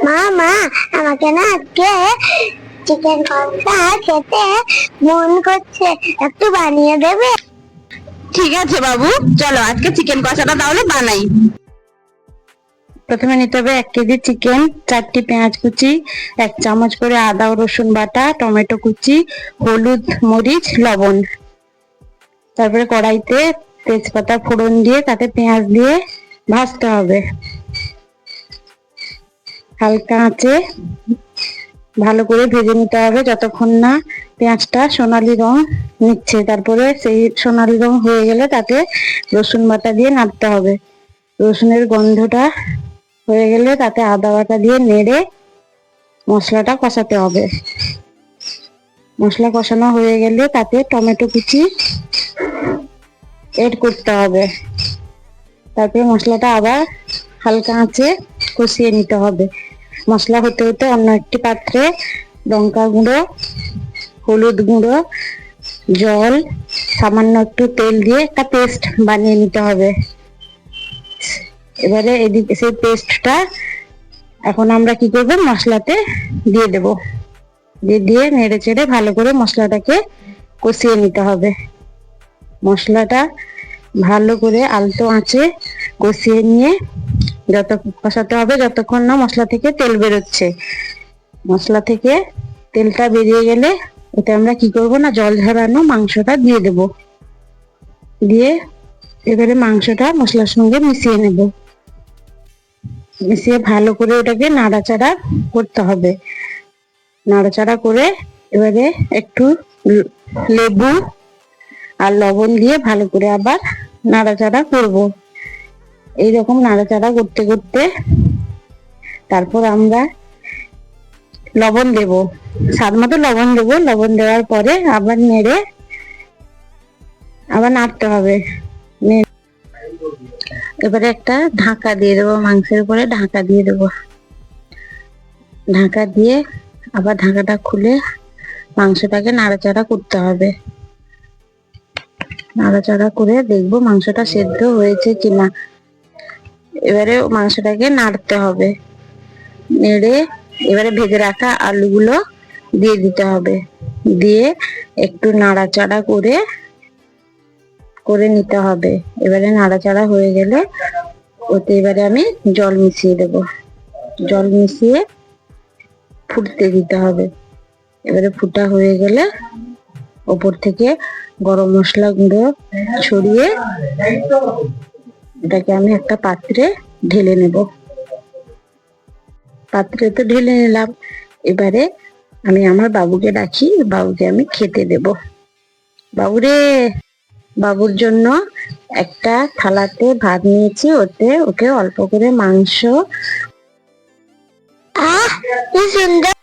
মা মা আমাকে না আজকে চিকেন কষা খেতে মন করছে, একটু বানিয়ে দেবে? ঠিক আছে বাবু, চলো আজকে চিকেন কষাটা তাহলে বানাই। প্রথমে নিতে হবে 1 কেজি চিকেন, 4টি পেঁয়াজ কুচি, 1 চামচ করে আদা ও রসুন বাটা, টমেটো কুচি, হলুদ, মরিচ, লবণ। তারপরে কড়াইতে তেজপাতা ফোড়ন দিয়ে তাতে পেঁয়াজ দিয়ে ভাজতে হবে। হালকা আঁচে ভালো করে ভেজে নিতে হবে যতক্ষণ না পেঁয়াজটা সোনালী রং নিচ্ছে। তারপরে সেই সোনালী রং হয়ে গেলে তাতে রসুন বাটা দিয়ে নাড়তে হবে। রসুনের গন্ধটা হয়ে গেলে তাতে আদা বাটা দিয়ে নেড়ে মশলাটা কষাতে হবে। মশলা কষানো হয়ে গেলে তাতে টমেটো কুচি এড করতে হবে। তারপরে মশলাটা আবার হালকা আঁচে কষিয়ে নিতে হবে। মশলা হতে হতে অন্য একটি পাত্রে লঙ্কা গুঁড়ো, হলুদ গুঁড়ো, জল, সামান্য একটু তেল দিয়ে একটা পেস্ট বানিয়ে নিতে হবে। এবারে এদিকে সেই পেস্টটা এখন আমরা কি করব, মশলাতে দিয়ে দেব। দিয়ে নেড়ে চেড়ে ভালো করে মশলাটাকে কষিয়ে নিতে হবে। মশলাটা ভালো করে আলতো আঁচে কষিয়ে নিয়ে কষাতে হবে যতক্ষণ না মশলা থেকে তেল বেরোচ্ছে। মশলা থেকে তেলটা বেরিয়ে গেলে ওতে আমরা কি করব না, জল ঝরানো মাংসটা দিয়ে দেব। দিয়ে এবারে মাংসটা মশলার সঙ্গে মিশিয়ে নেব। মিশিয়ে ভালো করে ওটাকে নাড়াচাড়া করতে হবে। নাড়াচাড়া করে এবারে একটু লেবু আর লবণ দিয়ে ভালো করে আবার নাড়াচাড়া করব। এইরকম নাড়াচাড়া করতে করতে তারপর আমরা লবণ দেব, স্বাদ মতো লবণ দেব। লবণ দেওয়ার পরে আবার নেড়ে আবার নাড়তে হবে। এবারে একটা ঢাকা দিয়ে দেবো, মাংসের উপরে ঢাকা দিয়ে দেবো। ঢাকা দিয়ে আবার ঢাকাটা খুলে মাংসটাকে নাড়াচাড়া করতে হবে। নাড়াচাড়া করে দেখবো মাংসটা সেদ্ধ হয়েছে কিনা। এবারে মাংসটাকে নাড়তে হবে। নেড়ে এবারে ভেজে রাখা আলুগুলো দিয়ে দিতে হবে। দিয়ে একটু নাড়াচাড়া করে নিতে হবে। এবারে নাড়াচাড়া হয়ে গেলে ওতে এবারে আমি জল মিশিয়ে দেব। জল মিশিয়ে ফুটতে দিতে হবে। এবারে ফুটা হয়ে গেলে ওপর থেকে গরম মশলা গুঁড়ো ছড়িয়ে এটাকে আমি একটা পাত্রে ঢেলে নেব। পাত্রে তো ঢেলে নিলাম। এবারে আমি আমার বাবুকে ডাকি, বাবুকে আমি খেতে দেব। বাবুরে, বাবুর জন্য একটা থালাতে ভাত নিয়েছি, ওকে অল্প করে মাংস। আহ, কি সুন্দর